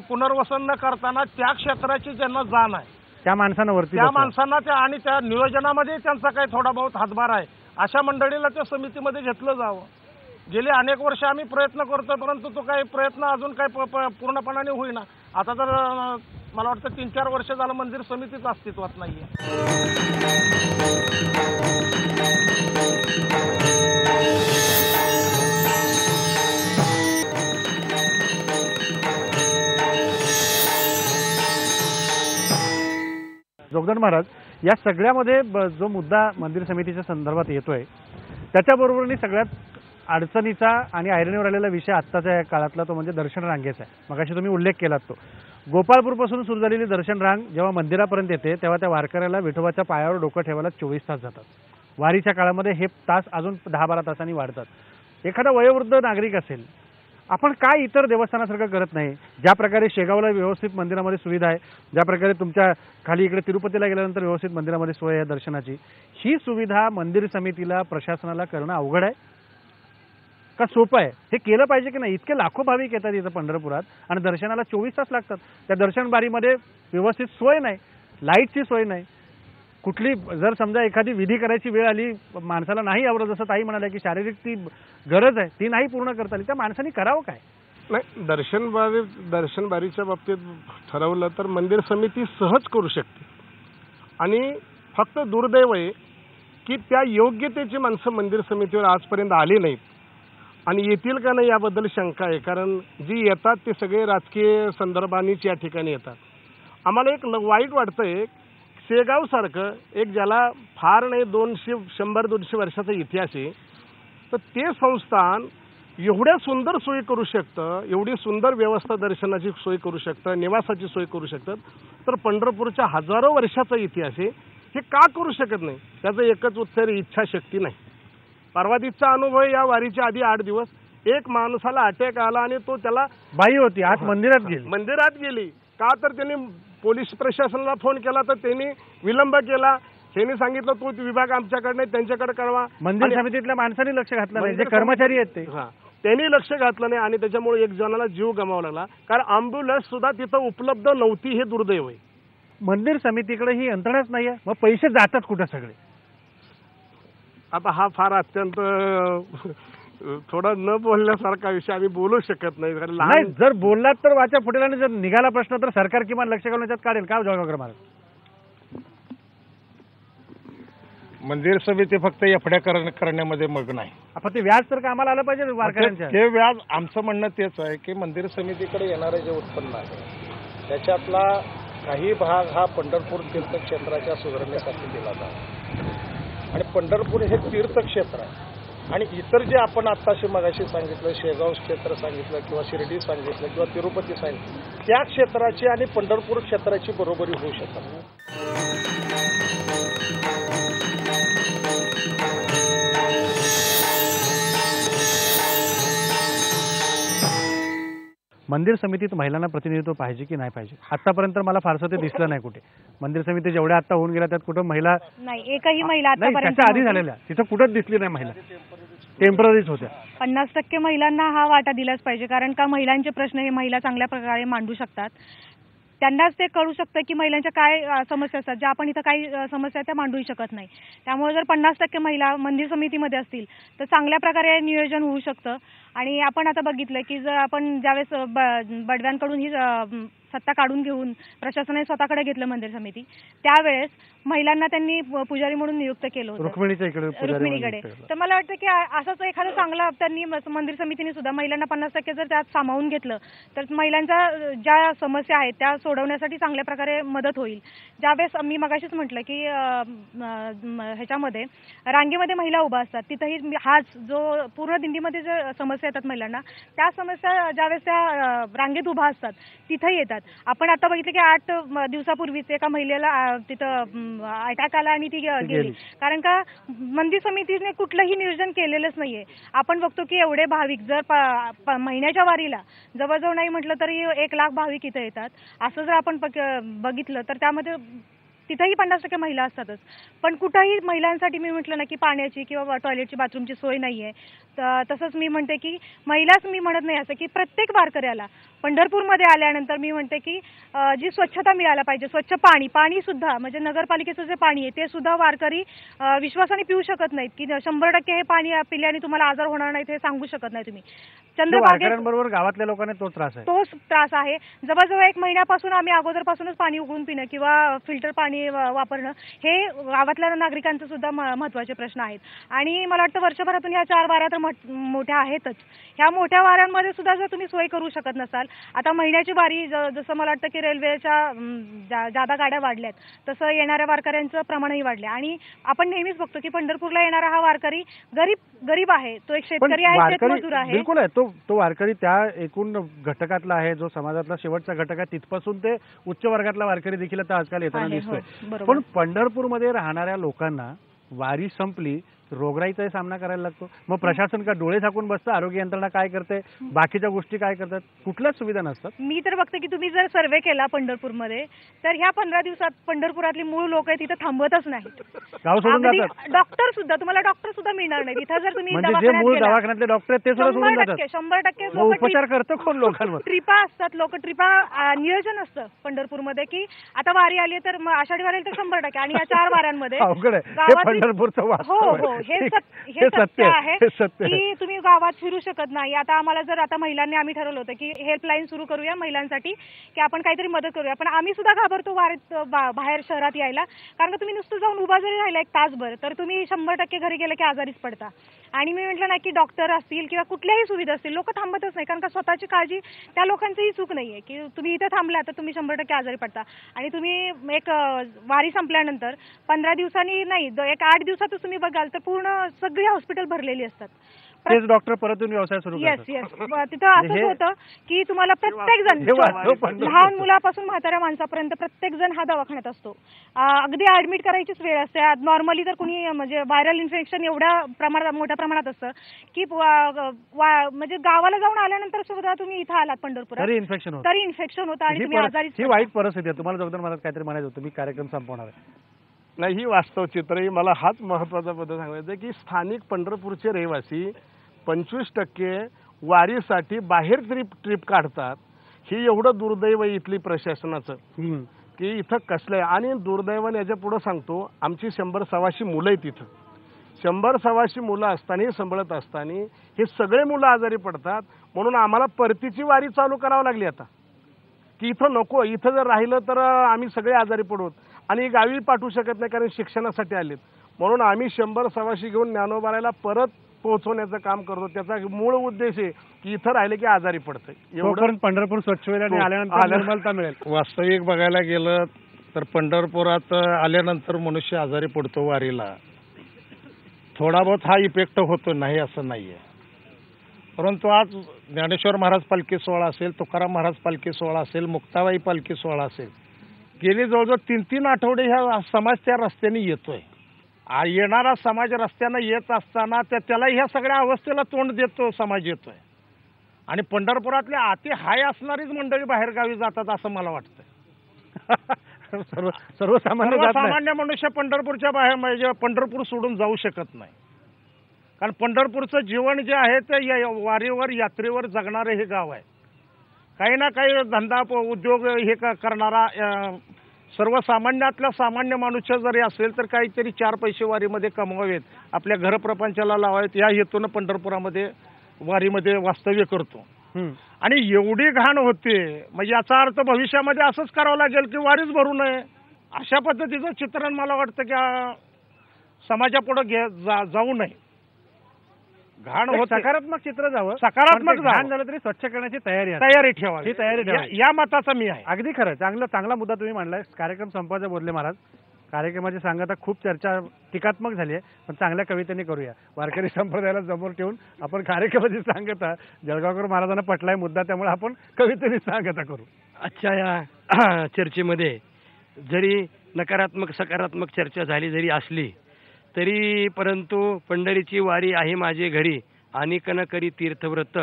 पुनर्वसन न करताना त्या क्षेत्राची ज्यांना जाण आहे त्या माणसांना वरती त्या माणसांना त्या आणि त्या नियोजनामध्ये त्यांचा काही थोडा बहुत हातभार आहे अशा मंडळीला त्या समितीमध्ये घेतलं जावं. गेली अनेक वर्ष आम्ही प्रयत्न करतो, परंतु तो काही प्रयत्न अजून काही पूर्णपणाने होईना. आता तर मला वाटतं 3-4 वर्ष झालं मंदिर समितीच अस्तित्वात नाहीये. जोगदंड महाराज, या सगळ्यामध्ये जो मुद्दा मंदिर समितीच्या संदर्भात येतोय त्याच्याबरोबरनी सगळ्यात अडचणीचा आणि ऐरणीवर आलेला विषय आत्ताच्या या काळातला तो म्हणजे दर्शन रांगेचा आहे. मगाशी तुम्ही उल्लेख केलात तो. गोपाळपूरपासून सुरू झालेली दर्शन रांग जेव्हा मंदिरापर्यंत येते तेव्हा त्या वारकऱ्याला विठोबाच्या पायावर डोकं ठेवायला 24 तास जातात. वारीच्या काळामध्ये हे तास अजून 10-12 तासांनी वाढतात. एखादा वयोवृद्ध नागरिक असेल, आपण काय इतर देवस्थानासारखं करत नाही? ज्या प्रकारे शेगावला व्यवस्थित मंदिरामध्ये सुविधा आहे, ज्या प्रकारे तुमच्या खाली इकडे तिरुपतीला गेल्यानंतर व्यवस्थित मंदिरामध्ये सोय आहे दर्शनाची, ही सुविधा मंदिर समितीला प्रशासनाला करणं अवघड आहे का सोपं आहे? हे केलं पाहिजे की नाही? इतके लाखो भाविक येतात इथं पंढरपुरात आणि दर्शनाला 24 तास लागतात. त्या दर्शन बारीमध्ये व्यवस्थित सोय नाही, लाईटची सोय नाही. कुठली जर समजा एखादी विधी करायची वेळ आली, माणसाला नाही आवडत, जसं ताई म्हणाल्या की शारीरिक ती गरज आहे, ती नाही पूर्ण करता आली, त्या माणसाने करावं काय? नाही, दर्शन बारीच्या बाबतीत ठरवलं तर मंदिर समिती सहज करू शकते. आणि फक्त दुर्दैव आहे की त्या योग्यतेची माणसं मंदिर समितीवर आजपर्यंत आली नाहीत आणि येतील का नाही याबद्दल शंका आहे. कारण जी येतात ते सगळे राजकीय संदर्भानेच या ठिकाणी येतात. आम्हाला एक वाईट वाटतंय, शेगावसारखं एक ज्याला फार नाही 100-200 वर्षाचा इतिहास आहे, तर ते संस्थान एवढ्या सुंदर सोयी करू शकतं, एवढी सुंदर व्यवस्था दर्शनाची सोय करू शकतं, निवासाची सोय करू शकतात, तर पंढरपूरच्या हजारो वर्षाचा इतिहास आहे, हे का करू शकत नाही? त्याचं एकच उत्तर, इच्छाशक्ती नाही. परवादीचा अनुभव या वारीच्या आधी 8 दिवस एक माणसाला अटॅक आला आणि तो त्याला बाई होती आत मंदिरात गेली का? तर त्यांनी पोलीस प्रशासनाला फोन केला तर त्यांनी विलंब केला. त्यांनी सांगितलं तो विभाग आमच्याकडे नाही, त्यांच्याकडे कळवा. मंदिर समितीतल्या माणसांनी लक्ष घातलं नाही, जे कर्मचारी आहेत ते त्यांनी लक्ष घातलं नाही आणि त्याच्यामुळे एक जणाला जीव गमावा लागला. कारण अँब्युलन्स सुद्धा तिथं उपलब्ध नव्हती, हे दुर्दैव आहे. मंदिर समितीकडे ही यंत्रणाच नाहीये, मग पैसे जातात कुठे सगळे? आता हा फार अत्यंत थोडा न बोलण्यासारखा विषय, आम्ही बोलू शकत नाही. नाही, जर बोललात तर वाचा फुटेल आणि जर निघाला प्रश्न तर सरकार किमान लक्ष घालून याच्यात काढेल का? जळगावकर महाराज, मंदिर समिती फक्त एफड्या करण्यामध्ये मग्न आहे. आपण ते व्याज तर कामाला आलं पाहिजे वारकऱ्यांच्या. ते व्याज, आमचं म्हणणं तेच आहे की मंदिर समितीकडे येणारे जे उत्पन्न आहे त्याच्यातला काही भाग हा पंढरपूर तीर्थक्षेत्राच्या सुधारणेसाठी दिला जातो. आणि पंढरपूर हे तीर्थक्षेत्र आहे आणि इतर जे आपण आत्ताशी मगाशी सांगितलं, शेगाव क्षेत्र सांगितलं किंवा शिर्डी सांगितलं किंवा तिरुपती सांगितलं, त्या क्षेत्राची आणि पंढरपूर क्षेत्राची बरोबरी होऊ शकत नाही. मंदिर समितीत महिलांना प्रतिनिधित्व पाहिजे की नाही पाहिजे? आतापर्यंत मला फारसं ते दिसलं नाही कुठे. मंदिर समिती जेवढ्या आता होऊन गेल्या त्यात कुठं महिला नाही, एकही महिला नाही, आतापर्यंत त्याच्या आधी नव्हती. झालेल्या तिथं कुठंच दिसली नाही महिला, टेम्पररीच होत्या. 50% महिलांना हा वाटा दिलाच पाहिजे, कारण का महिलांचे प्रश्न हे महिला चांगल्या प्रकारे मांडू शकतात. त्यांनाच ते कळू शकतं की महिलांच्या काय समस्या असतात, ज्या आपण इथं काही समस्या त्या मांडू शकत नाही. त्यामुळे जर 50% महिला मंदिर समितीमध्ये असतील तर चांगल्या प्रकारे नियोजन होऊ शकतं. आणि आपण आता बघितलं की जर आपण ज्यावेळेस बडव्यांकडून ही सत्ता काढून घेऊन प्रशासनाने स्वतःकडे घेतलं मंदिर समिती, त्यावेळेस महिलांना त्यांनी पुजारी म्हणून नियुक्त केलं होतं रुक्मिणीच्या इकडे पुजारी म्हणून रुक्मिणीकडे. नियुक्त केलं. तर मला वाटतं की असंच एखादं चांगला त्यांनी मंदिर समितीने सुद्धा महिलांना 50% जर त्यात सामावून घेतलं तर महिलांच्या ज्या समस्या आहेत त्या सोडवण्यासाठी चांगल्या प्रकारे मदत होईल. ज्यावेळेस मी मगाशीच म्हटलं की ह्याच्यामध्ये रांगेमध्ये महिला उभा असतात, तिथंही हाच जो पूर्ण दिंडीमध्ये जे समस्या येतात महिलांना, त्या समस्या ज्यावेळेस त्या रांगेत उभा असतात तिथंही येतात. आपण आता बघितलं की 8 दिवसापूर्वीच एका महिलेला तिथं अटॅक आला आणि ती गेली, कारण का मंदिर समितीने कुठलंही नियोजन केलेलंच नाहीये. आपण बघतो की एवढे भाविक जर महिन्याच्या वारीला जवळजवळ नाही म्हटलं तरी 1 लाख भाविक इथं येतात. असं जर आपण बघितलं तर त्यामध्ये तिथंही 50% महिला असतातच, पण कुठंही महिलांसाठी मी म्हटलं ना की पाण्याची किंवा टॉयलेटची बाथरूमची सोय नाहीये. तसंच मी म्हणते की महिलाच मी म्हणत नाही असं की प्रत्येक वारकऱ्याला पंढरपूरमध्ये आल्यानंतर मी म्हणते की जी स्वच्छता मिळायला पाहिजे, स्वच्छ पाणी सुद्धा म्हणजे नगरपालिकेचं जे पाणी आहे ते सुद्धा वारकरी विश्वासाने पिऊ शकत नाहीत की 100% हे पाणी पिल्याने तुम्हाला आजार होणार नाहीत हे सांगू शकत नाही तुम्ही. वारकऱ्यांबरोबर गावातल्या लोकांना तोच त्रास आहे. जवळजवळ 1 महिन्यापासून आम्ही अगोदरपासूनच पाणी उकळून पिणं किंवा फिल्टर पाणी वापरणं हे गावातल्या नागरिकांचे सुद्धा महत्त्वाचे प्रश्न आहेत. आणि मला वाटतं वर्षभरातून ह्या 4 वाऱ्या तर मोठ्या आहेतच. ह्या मोठ्या वाऱ्यांमध्ये सुद्धा जर तुम्ही सोय करू शकत नसाल, आता महिन्याची वारी जसं मला वाटतं की रेल्वेच्या जादा गाड्या वाढल्यात तसं येणाऱ्या वारकऱ्यांचं प्रमाणही वाढलं. आणि आपण नेहमीच बघतो की पंढरपूरला येणारा हा वारकरी गरीब आहे, तो एक शेतकरी आहे, शेतमजूर आहे. बिलकुल आहे, तो वारकरी त्या एकूण घटकातला आहे जो समाजातला शेवटचा घटक आहे, तिथपासून ते उच्च वर्गातला वारकरी देखील आता आजकाल येताना दिसतोय. पण पंढरपूरमध्ये राहणाऱ्या लोकांना वारी संपली रोगराईचाही सामना करायला लागतो. मग प्रशासन का डोळे झाकून बसतं? आरोग्य यंत्रणा काय करते? बाकीच्या गोष्टी काय करतात? कुठल्याच सुविधा नसतात. मी तर बघते की तुम्ही जर सर्व्हे केला पंढरपूरमध्ये तर ह्या 15 दिवसात पंढरपुरातली मूळ लोक आहेत तिथं थांबतच नाहीत. गाव सोडून जातात. तुम्हाला डॉक्टर सुद्धा मिळणार नाही तिथं. जर तुम्ही दवाखान्यातले डॉक्टर ते सुद्धा सोडून जातात. 100% उपचार करतो कोण लोकांवर? ट्रिपा असतात, लोक ट्रिपा नियोजन असतं पंढरपूरमध्ये की आता वारी आली तर आषाढी वारी तर 100%. आणि या 4 वाऱ्यांमध्ये अवघड आहे पंढरपूरचं वास्तव. हो, हे सत्य आहे की तुम्ही गावात फिरू शकत नाही. आता आम्हाला जर आता महिलांनी आम्ही ठरवलं होतं की हेल्पलाईन सुरू करूया महिलांसाठी की आपण काहीतरी मदत करूया, पण आम्ही सुद्धा घाबरतो वारीत बाहेर शहरात यायला, कारण तुम्ही नुसतं जाऊन उभा जरी राहिला 1 तासभर तर तुम्ही 100% घरी गेले की आजारीच पडता. आणि मी म्हटलं ना की डॉक्टर असतील किंवा कुठल्याही सुविधा असतील लोक थांबतच नाही, कारण का स्वतःची काळजी त्या लोकांचीही चूक नाहीये की तुम्ही इथं थांबला तर तुम्ही 100% आजारी पडता. आणि तुम्ही एक वारी संपल्यानंतर 15 दिवसांनी नाही, एक 8 दिवसातच तुम्ही बघाल तर पूर्ण सगळी हॉस्पिटल भरलेली असतात. तेच डॉक्टर परत येऊन व्यवसाय सुरू करतात. येस तिथं असंच होतं की तुम्हाला प्रत्येक जण लहान मुलापासून म्हाताऱ्या माणसापर्यंत प्रत्येक जण हा दवाखान्यात असतो. अगदी ऍडमिट करायचीच वेळ असते. नॉर्मली तर कुणी म्हणजे व्हायरल इन्फेक्शन एवढ्या मोठ्या प्रमाणात असतं की म्हणजे गावाला जाऊन आल्यानंतर सुद्धा तुम्ही इथं आलात पंढरपुरात तरी इन्फेक्शन होतं आणि तुम्ही आजारी. ही वाईट परिस्थिती आहे. तुम्हाला जोगदन मला काहीतरी म्हणायचं होतं, मी कार्यक्रम संपवणार आहे. नाही, ही वास्तव चित्र आहे. मला हाच महत्त्वाचा बदल सांगायचा की स्थानिक पंढरपूरचे रहिवासी 25% वारीसाठी बाहेर ट्रिप काढतात. ही एवढं दुर्दैव आहे इथली प्रशासनाचं की इथं कसलं आहे. आणि दुर्दैवाने याच्या पुढं सांगतो, आमची 100-125 मुलं आहेत इथं. 100-125 मुलं असताना सांभाळत असताना हे सगळे मुलं आजारी पडतात. म्हणून आम्हाला परतीची वारी चालू करावी लागली आता की इथं नको, इथं जर राहिलं तर आम्ही सगळे आजारी पडू आणि गावी पाठवू शकत नाही कारण शिक्षणासाठी आलेत. म्हणून आम्ही 100-125 घेऊन ज्ञानोबारायला परत पोहोचवण्याचं काम करतो. त्याचा मूळ उद्देश आहे की इथं राहिले की आजारी पडतंय. एवढं पंढरपूर स्वच्छ होईल आणि आल्यानंतर निर्मलता मिळेल. वास्तविक बघायला गेलं तर पंढरपुरात आल्यानंतर मनुष्य आजारी पडतो वारीला. थोडा बहुत हा इफेक्ट होतो, नाही असं नाहीये. परंतु आज ज्ञानेश्वर महाराज पालखी सोहळा असेल, तुकाराम महाराज पालखी सोहळा असेल, मुक्ताबाई पालखी सोहळा असेल, गेली जवळजवळ 3-3 आठवडे ह्या समाज त्या रस्त्याने येतोय. येणारा समाज रस्त्यानं येत असताना त्याला ह्या सगळ्या अवस्थेला तोंड देतो समाज येतोय. आणि पंढरपुरातल्या अति हाय असणारीच मंडळी बाहेरगावी जातात असं मला वाटतं. सर्वसामान्य जात नाही. सर्वसामान्य मनुष्य पंढरपूरच्या बाहेर म्हणजे पंढरपूर सोडून जाऊ शकत नाही. कारण पंढरपूरचं जीवन जे आहे ते वारीवर यात्रेवर जगणारे हे गाव आहे. काही ना काही धंदा उद्योग हे करणारा सर्वसामान्यातला सामान्य मनुष्य जरी असेल तर काहीतरी 4 पैसे वारीमध्ये कमवावेत, आपल्या घरप्रपंचाला लावावेत या हेतून पंढरपुरामध्ये वारीमध्ये वास्तव्य करतो. आणि एवढी घाण होते म्हणजे याचा अर्थ भविष्यामध्ये असंच करावं लागेल की वारीच भरू नये अशा पद्धतीचं चित्रण मला वाटतं की समाजापुढे जाऊ नये. घाण होत सकारात्मक चित्र जावं, सकारात्मक घाण झालं तरी स्वच्छ करण्याची तयारी ठेवावी. ही तयारी ठेवावी. या मताचा मी आहे. अगदी खरं, चांगला मुद्दा तुम्ही मांडलाय. कार्यक्रम संपवायचा बोलले महाराज. कार्यक्रमाची सांगता खूप चर्चा टीकात्मक झाली आहे, पण चांगल्या कवितेने करूया. वारकरी संप्रदायाला समोर ठेवून आपण कार्यक्रमाची सांगता जळगावकर महाराजांना पटलाय मुद्दा, त्यामुळे आपण कवितेने सांगता करू. आजच्या या चर्चेमध्ये जरी नकारात्मक सकारात्मक चर्चा झाली जरी असली तरी परंतु पंढरीची वारी आहे माझे घरी आणि न करी तीर्थव्रत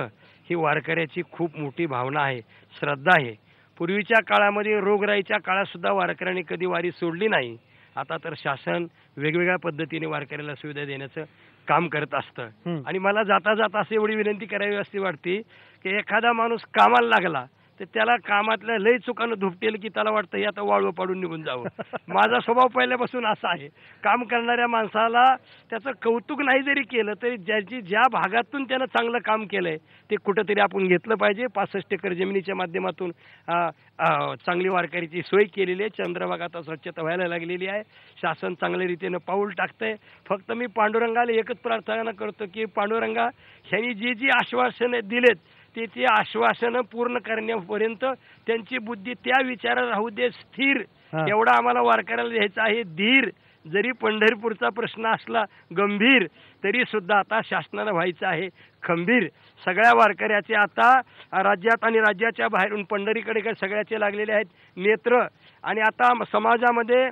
ही वारकऱ्याची खूप मोठी भावना आहे, श्रद्धा आहे. पूर्वीच्या काळामध्ये रोगराईच्या काळात सुद्धा वारकऱ्यांनी कधी वारी सोडली नाही. आता तर शासन वेगवेगळ्या पद्धतीने वारकऱ्याला सुविधा देण्याचं काम करत असतं. आणि मला जाता जाता अशी एवढी विनंती करावी अशी वाटते की एखादा माणूस कामाला लागला तर त्याला कामातल्या लय चुकानं धुपटेल की त्याला वाटतं हे आता वाळू पाडून निघून जावं. माझा स्वभाव पहिल्यापासून असा आहे, काम करणाऱ्या माणसाला त्याचं कौतुक नाही जरी केलं तरी ज्या भागातून त्यानं चांगलं काम केलंय ते कुठंतरी आपण घेतलं पाहिजे. 65 एकर जमिनीच्या माध्यमातून चांगली वारकरीची सोय केलेली आहे. चंद्रभागा आता स्वच्छता व्हायला लागलेली आहे. शासन चांगल्या रीतीनं पाऊल टाकतंय. फक्त मी पांडुरंगाला एकच प्रार्थना करतो की पांडुरंगा ह्यांनी जी आश्वासनं दिलेत त्याची आश्वासनं पूर्ण करण्यापर्यंत त्यांची बुद्धी त्या विचारात राहू दे स्थिर. एवढा आम्हाला वारकऱ्याला द्यायचा आहे धीर. जरी पंढरपूरचा प्रश्न असला गंभीर तरी सुद्धा आता शासनानं व्हायचं आहे खंबीर. सगळ्या वारकऱ्याचे आता राज्यात आणि राज्याच्या बाहेरून पंढरीकडे सगळ्याचे लागलेले आहेत नेत्र. आणि आता समाजामध्ये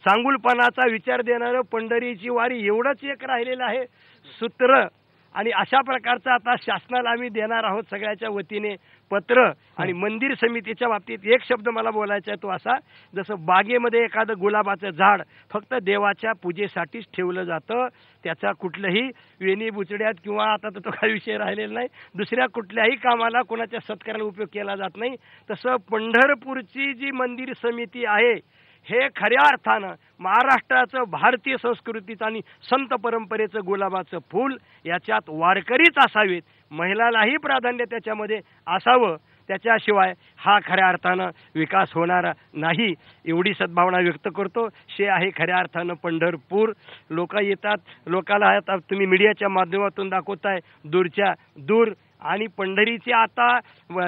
चांगुलपणाचा विचार देणारं पंढरीची वारी एवढंच एक राहिलेलं आहे सूत्र. आणि अशा प्रकारचं आता शासनाला आम्ही देणार आहोत सगळ्याच्या वतीने पत्र. आणि मंदिर समितीच्या बाबतीत एक शब्द मला बोलायचा आहे तो असा, जसं बागेमध्ये एखादं गुलाबाचं झाड फक्त देवाच्या पूजेसाठीच ठेवलं जातं, त्याचा कुठलंही वेणी बुचड्यात किंवा आता तर तो काही विषय राहिलेला नाही, दुसऱ्या कुठल्याही कामाला कोणाच्या सत्काराला उपयोग केला जात नाही. तसं पंढरपूरची जी मंदिर समिती आहे हे खऱ्या अर्थानं महाराष्ट्राचं भारतीय संस्कृतीचं आणि संत परंपरेचं गुलाबाचं फूल. याच्यात वारकरीच असावेत, महिलालाही प्राधान्य त्याच्यामध्ये असावं, त्याच्याशिवाय हा खऱ्या अर्थानं विकास होणारा नाही. एवढी सद्भावना व्यक्त करतो. शे आहे खऱ्या अर्थानं पंढरपूर. लोक येतात, लोकाला आता तुम्ही मीडियाच्या माध्यमातून दाखवताय दूरच्या दूर. आणि पंढरीचे आता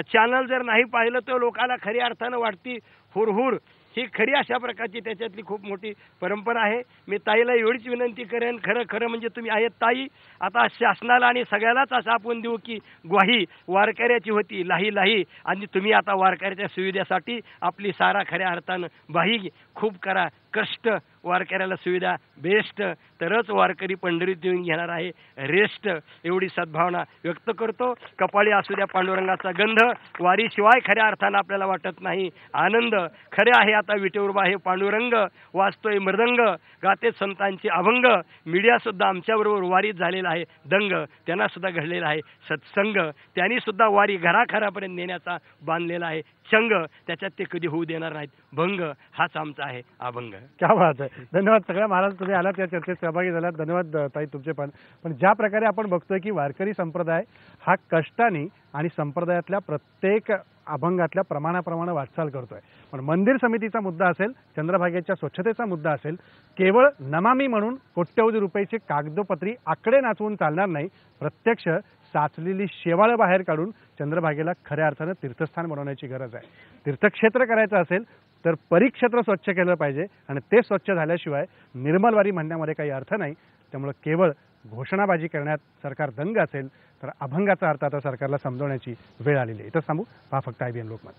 चॅनल जर नाही पाहिलं तर लोकाला खऱ्या अर्थानं वाटती हुरहुर. ही खरी अशा प्रकारची त्याच्यातली खूप मोठी परंपरा आहे. मी ताईला एवढीच विनंती करेन, खरं म्हणजे तुम्ही आहेत ताई, आता शासनाला आणि सगळ्यालाच असं आपण देऊ की ग्वाही वारकऱ्याची होती लाही आणि तुम्ही आता वारकऱ्याच्या सुविधेसाठी आपली सारा खऱ्या अर्थानं बाही खूप करा, कष्ट, वारकऱ्याला सुविधा बेस्ट, तरच वारकरी पंढरीत येऊन घेणार आहे रेस्ट. एवढी सद्भावना व्यक्त करतो. कपाळी असू द्या पांडुरंगाचा गंध, वारीशिवाय खऱ्या अर्थानं आपल्याला वाटत नाही आनंद. खरे आहे आता विटेवर आहे पांडुरंग, वाचतोय मृदंग, गाते संतांचे अभंग. मीडिया सुद्धा आमच्याबरोबर वारीत झालेला आहे दंग, त्यांना सुद्धा घडलेला आहे सत्संग. त्यांनी सुद्धा वारी घराघरापर्यंत नेण्याचा बांधलेला आहे चंग, त्याच्यात ते कधी होऊ देणार नाहीत भंग. हाच आमचा आहे अभंग. क्या बात आहे. धन्यवाद सगळ्या महाराज, तुम्ही आलात या चर्चेत सहभागी झालात. धन्यवाद ताई तुमचे पण ज्या प्रकारे आपण बघतोय की वारकरी संप्रदाय हा कष्टाने आणि संप्रदायातल्या प्रत्येक अभंगातल्या प्रमाणाप्रमाणे वाटचाल करतोय. पण मंदिर समितीचा मुद्दा असेल, चंद्रभागेच्या स्वच्छतेचा मुद्दा असेल, केवळ नमामी म्हणून कोट्यवधी रुपयाची कागदोपत्री आकडे नाचवून चालणार नाही. प्रत्यक्ष साचलेली शेवाळं बाहेर काढून चंद्रभागेला खऱ्या अर्थानं तीर्थस्थान बनवण्याची गरज आहे. तीर्थक्षेत्र करायचं असेल तर परिक्षेत्र स्वच्छ केलं पाहिजे आणि ते स्वच्छ झाल्याशिवाय निर्मल वारी म्हणण्यामध्ये काही अर्थ नाही. त्यामुळे केवळ घोषणाबाजी करण्यात सरकार दंग असेल तर अभंगाचा अर्थ आता सरकारला समजवण्याची वेळ आलेली आहे. इथंच थांबू. पहा फक्त IBN लोकमत.